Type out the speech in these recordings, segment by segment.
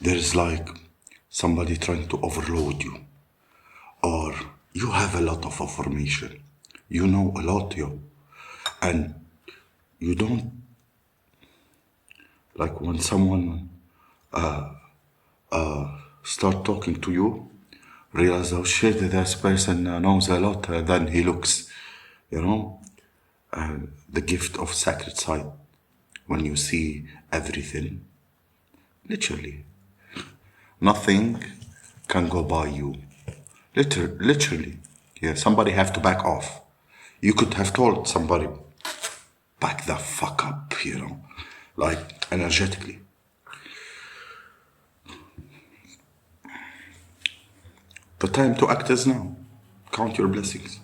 there's like somebody trying to overload you, or you have a lot of information. You know a lot, yo. And you don't, like when someone start talking to you, realize, oh shit, this person knows a lot than he looks, you know? The gift of sacred sight, when you see everything, literally, nothing can go by you. Literally. Yeah, somebody have to back off. You could have told somebody, back the fuck up, like energetically. The time to act is now. Count your blessings.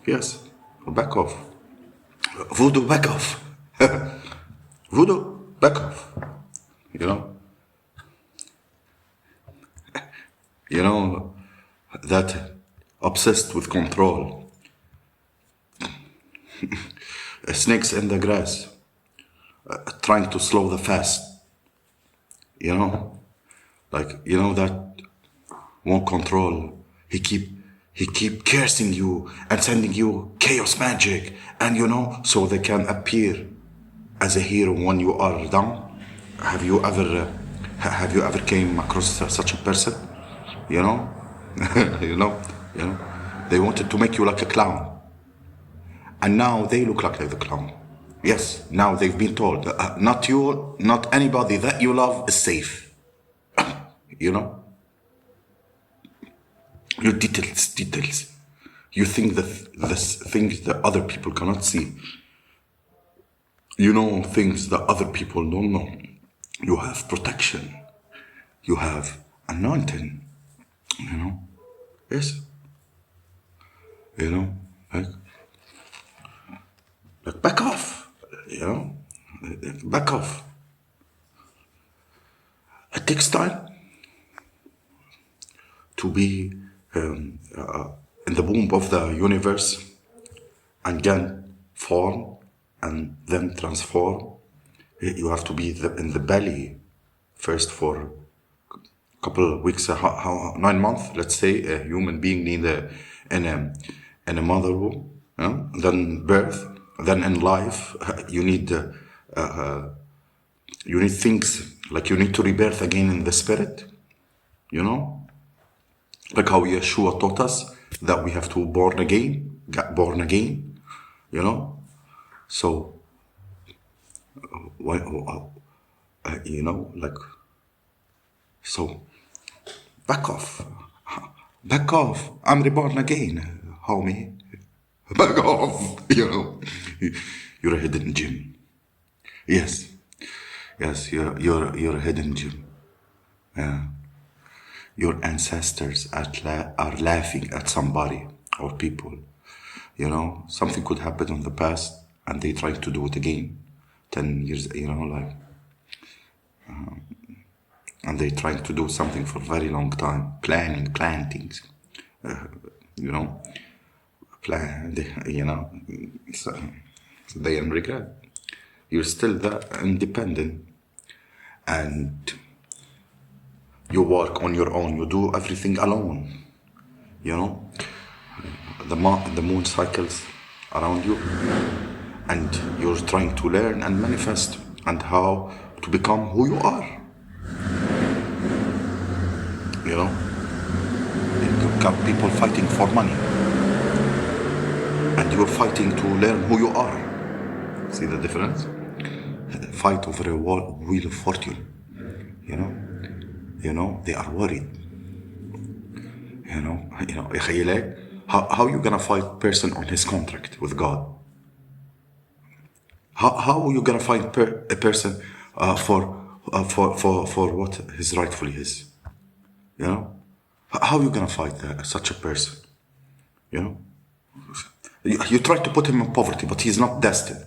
Yes, back off. Voodoo, back off. Voodoo, back off. You know? You know, that obsessed with control. Snakes in the grass, trying to slow the fast. You know? Like, you know that won't control. He keep cursing you and sending you chaos magic, and so they can appear as a hero when you are down. Have you ever came across such a person? You know, you know, they wanted to make you like a clown, and now they look like the clown. Yes, now they've been told, not you, not anybody that you love is safe. You know. Your details. You think that this things that other people cannot see. You know things that other people don't know. You have protection. You have anointing. Yes. Like back off. Back off. It takes time to be in the womb of the universe, and then form and then transform. You have to be in the belly first for a couple of weeks, 9 months, let's say. A human being in a mother womb, then birth, then in life. You need things like you need to rebirth again in the spirit, like how Yeshua taught us that we have to get born again, So, so back off. Back off. I'm reborn again, homie. Back off. You're a hidden gem. Yes, you're a hidden gem. Your ancestors are laughing at somebody or people. Something could happen in the past and they try to do it again. 10 years, and they trying to do something for a very long time, plan things, so they regret. You're still that independent, and you work on your own. You do everything alone. The moon cycles around you, and you're trying to learn and manifest and how to become who you are. You got people fighting for money, and you're fighting to learn who you are. See the difference? Fight over a wheel of fortune. They are worried. How you gonna fight person on his contract with God? How are you gonna fight a person for what his rightfully is? How are you gonna fight such a person? You try to put him in poverty, but he's not destined.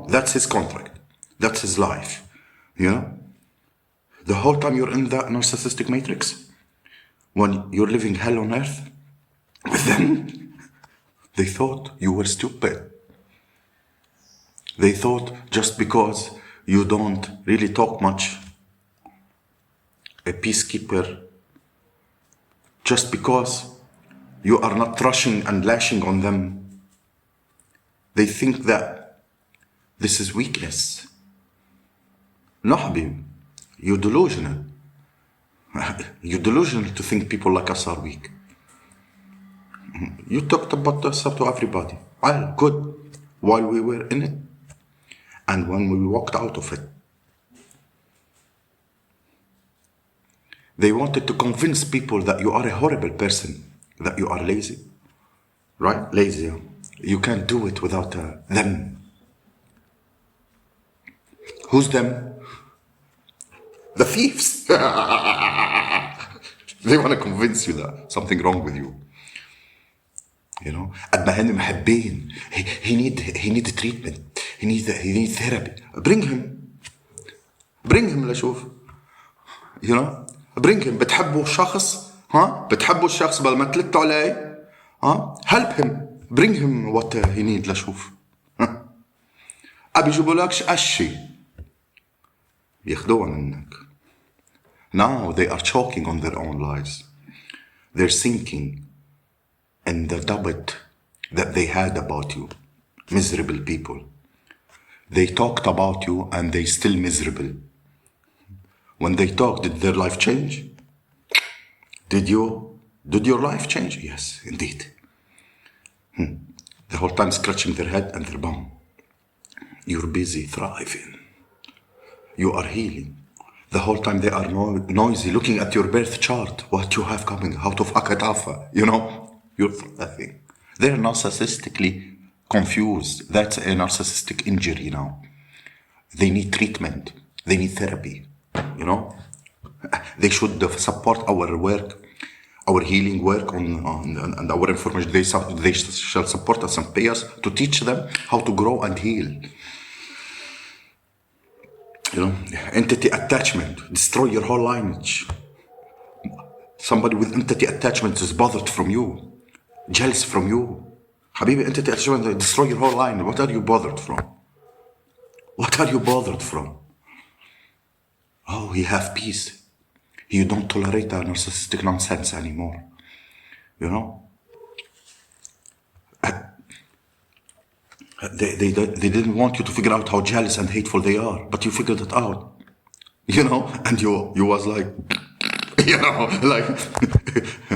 That's his contract. That's his life. The whole time you're in that narcissistic matrix, when you're living hell on earth with them, they thought you were stupid. They thought just because you don't really talk much, a peacekeeper, just because you are not rushing and lashing on them, they think that this is weakness. No, Habib, you're delusional. You're delusional to think people like us are weak. You talked about this up to everybody. Well, good. While we were in it, and when we walked out of it, they wanted to convince people that you are a horrible person, that you are lazy. Right? Lazy. You can't do it without them. Who's them? The thieves. They want to convince you that something wrong with you. You know, قد ما هن محبين. He need treatment. He need therapy. Bring him لشوف. You know, bring him. بتحبوا الشخص؟ ها؟ بتحبوا الشخص بل ما تلتوا عليه؟ ها؟ Help him. Bring him what he need لشوف. أبي يجيبوا لكش أشي. ياخدوها منك. Now they are choking on their own lives. They're sinking in the doubt that they had about you. Miserable people. They talked about you and they still miserable. When they talk, did their life change? Did your life change? Yes, indeed. The whole time scratching their head and their bum. You're busy thriving. You are healing. The whole time they are noisy, looking at your birth chart, what you have coming out of Akadafa, you know? You're thriving. They're narcissistically confused. That's a narcissistic injury now. They need treatment. They need therapy, you know? They should support our work, our healing work and our information. They shall support us and pay us to teach them how to grow and heal. You know, entity attachment, destroy your whole lineage. Somebody with entity attachment is bothered from you, jealous from you. Habibi, entity attachment, destroy your whole line. What are you bothered from? What are you bothered from? Oh, you have peace. You don't tolerate that narcissistic nonsense anymore. You know? They didn't want you to figure out how jealous and hateful they are, but you figured it out, you know, and you was like, you know, like,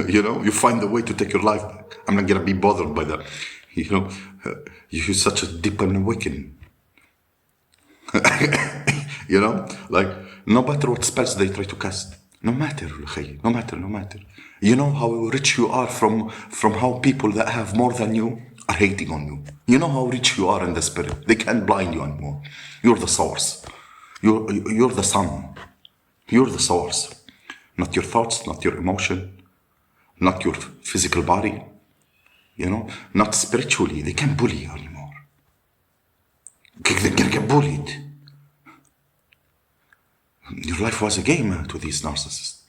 you know, you find a way to take your life back. I'm not gonna be bothered by that, you know. You're such a deep and awakening, you know, like no matter what spells they try to cast, no matter, you know how rich you are from how people that have more than you are hating on you. You know how rich you are in the spirit. They can't blind you anymore. You're the source. You're the sun. You're the source. Not your thoughts, not your emotion, not your physical body. You know, not spiritually. They can't bully you anymore. They're gonna get bullied. Your life was a game to these narcissists.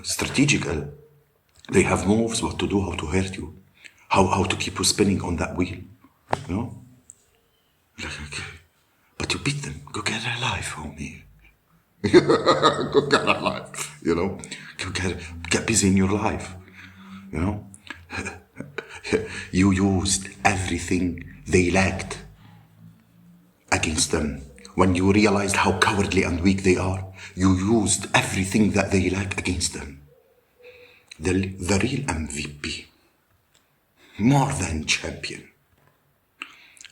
Strategical. They have moves, what to do, how to hurt you. How to keep you spinning on that wheel, you know? But you beat them. Go get a life, homie. Go get a life, you know? Go get busy in your life, you know? You used everything they lacked against them. When you realized how cowardly and weak they are, you used everything that they lack against them. The real MVP. More than champion,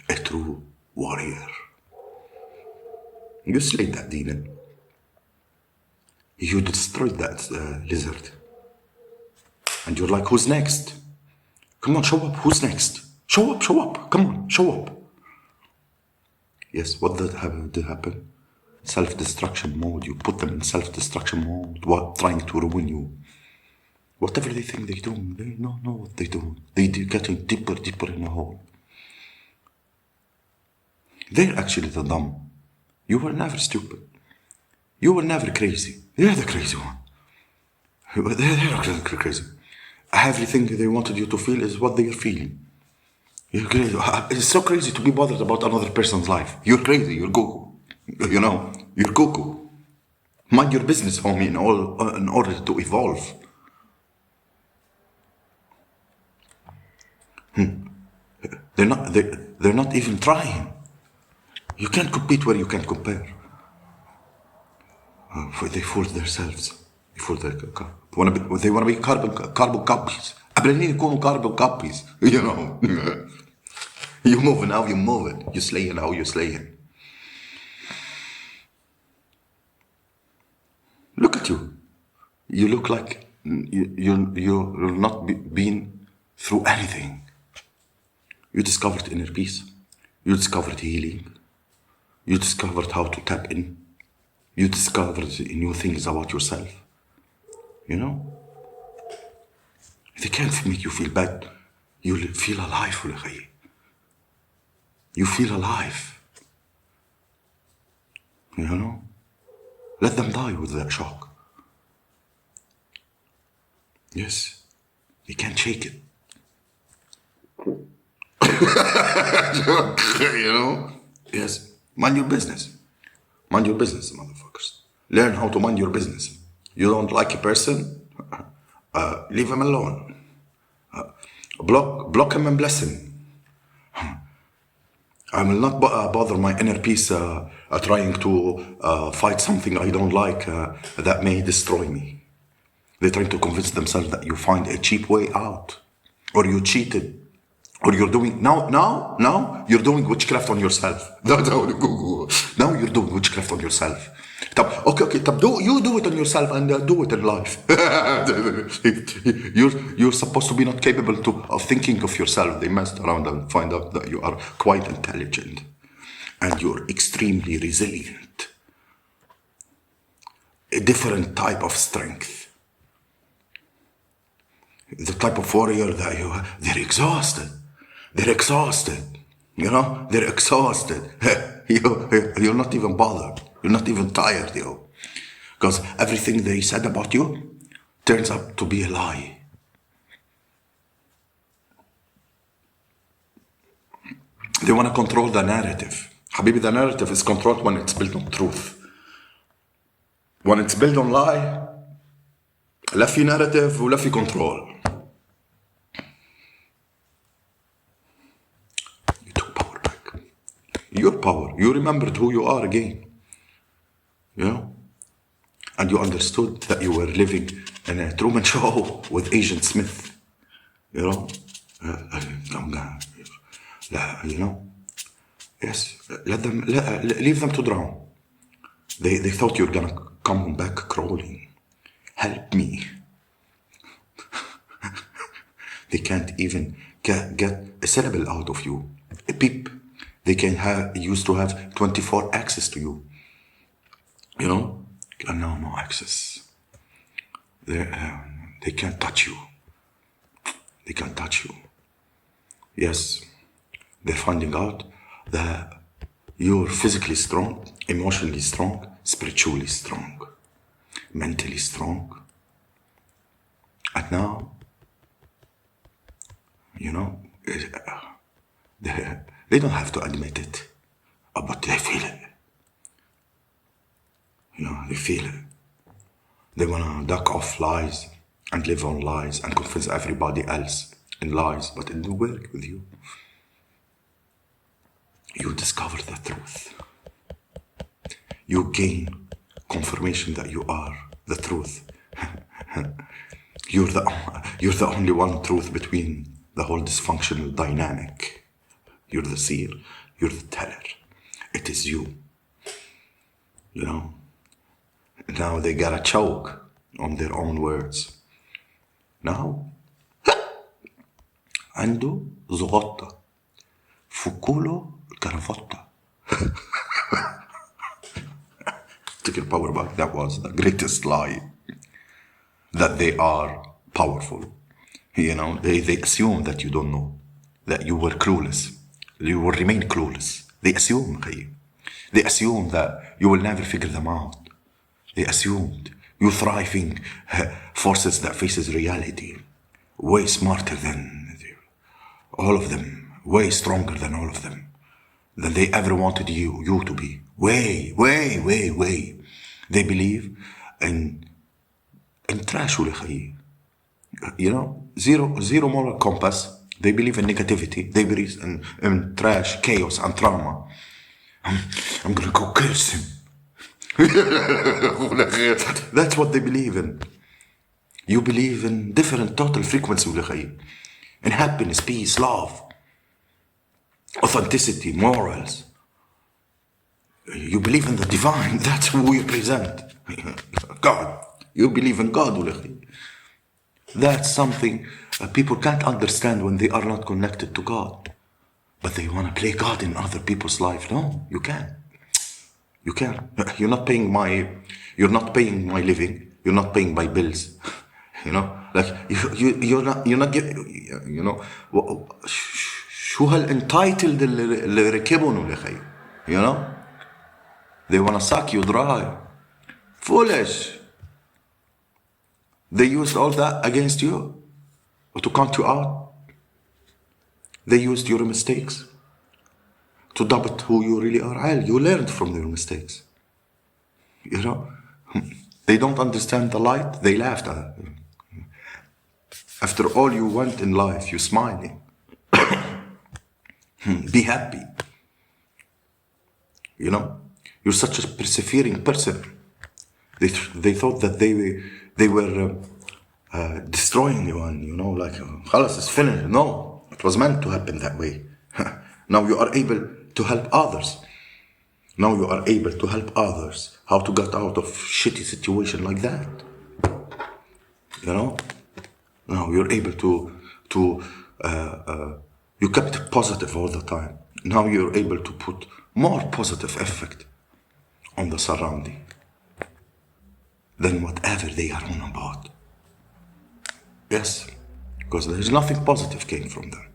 a true warrior. You slayed that demon. You destroyed that lizard. And you're like, who's next? Come on, show up. Who's next? Show up. Come on, show up. Yes, what did happen? Self-destruction mode. You put them in self-destruction mode, trying to ruin you. Whatever they think they do, they don't know what they do. They're getting deeper in the hole. They're actually the dumb. You were never stupid. You were never crazy. They're the crazy one. They're crazy. Everything they wanted you to feel is what they're feeling. You're crazy. It's so crazy to be bothered about another person's life. You're crazy. You're cuckoo. You know, you're cuckoo. Mind your business, homie, in order to evolve. They're not even trying. You can't compete where you can't compare. They fool themselves. They fool their they wanna be carbon copies. قبلانين يكونوا carbon copies. You know. You moving how you moving. You slaying how you slaying. Look at you. You look like you're not been through anything. You discovered inner peace. You discovered healing. You discovered how to tap in. You discovered new things about yourself. You know? They can't make you feel bad. You feel alive. You feel alive. You know? Let them die with that shock. Yes. They can't shake it. You know? Yes. Mind your business. Mind your business, motherfuckers. Learn how to mind your business. You don't like a person? Leave him alone. Block him and bless him. I will not bother my inner peace trying to fight something I don't like that may destroy me. They're trying to convince themselves that you find a cheap way out, or you cheated, or you're doing now you're doing witchcraft on yourself. Now you're doing witchcraft on yourself. Okay, you do it on yourself and do it in life. You're supposed to be not capable of thinking of yourself. They messed around and find out that you are quite intelligent and you're extremely resilient. A different type of strength. The type of warrior that they're exhausted. They're exhausted. You know, they're exhausted. You're not even bothered. You're not even tired, yo. Because everything they said about you turns out to be a lie. They want to control the narrative. Habibi, the narrative is controlled when it's built on truth. When it's built on lie, لا في narrative ولا في control. You took power back. Your power. You remembered who you are again. You know? And you understood that you were living in a Truman Show with Agent Smith. You know? You know? Yes. Leave them to drown. They thought you were gonna come back crawling. Help me. They can't even get a syllable out of you. A peep. They used to have 24 access to you. You know? And now no access. They can't touch you. They can't touch you. Yes. They're finding out that you're physically strong, emotionally strong, spiritually strong, mentally strong. And now, you know, they don't have to admit it, but they feel it. You know, they feel it. They want to duck off lies and live on lies and convince everybody else in lies, but it didn't work with you. You discover the truth. You gain confirmation that you are the truth. You're the only one truth between the whole dysfunctional dynamic. You're the seer. You're the teller. It is you. You know? Now they gotta choke on their own words. Now, عنده زغطة فكوله الكرافتة. Took your power back. That was the greatest lie. That they are powerful. You know, they assume that you don't know. That you were clueless. You will remain clueless. They assume, They assume that you will never figure them out. They assumed you thriving forces that faces reality. Way smarter than all of them. Way stronger than all of them. Than they ever wanted you to be. Way. They believe in trash ولا خيي. You know, zero moral compass. They believe in negativity. They believe in trash, chaos, and trauma. I'm gonna go curse him. That's what they believe in. You believe in different total frequency ولا خيي. In happiness, peace, love, authenticity, morals. You believe in the divine. That's who we present. God. You believe in God ولا خيي. That's something people can't understand when they are not connected to God. But they want to play God in other people's life. No, you can't. You can't. You're not paying my living. You're not paying my bills. You know, like you're not giving. You know, شو هالentitled اللي ركبهم ولا خي. You know, they want to suck you dry. Foolish. They used all that against you to count you out. They used your mistakes to doubt who you really are. You learned from your mistakes. You know, they don't understand the light. They laughed at it. After all you went in life, you're smiling. Be happy. You know, you're such a persevering person. They thought that they were destroying you, and you know, like, خلاص, it's finished. No, it was meant to happen that way. Now you are able to help others. Now you are able to help others how to get out of shitty situation like that. You know, now you're able to you kept positive all the time. Now you're able to put more positive effect on the surrounding than whatever they are on about. Yes, because there's nothing positive came from them.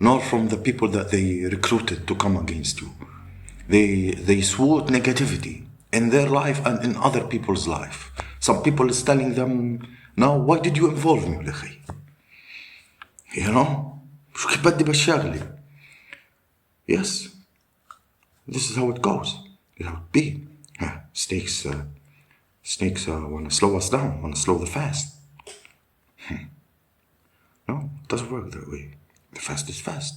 Nor from the people that they recruited to come against you. They swore negativity in their life and in other people's life. Some people is telling them, now why did you involve me ولا خي? You know? شو كيف بدي بشغلي? Yes. This is how it goes. It how it be. Snakes want to slow us down, want to slow the fast. No, it doesn't work that way. The fast is fast.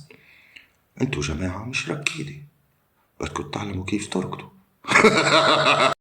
انتو جماعة مش ركيدي. بدكم تتعلموا كيف تركضوا.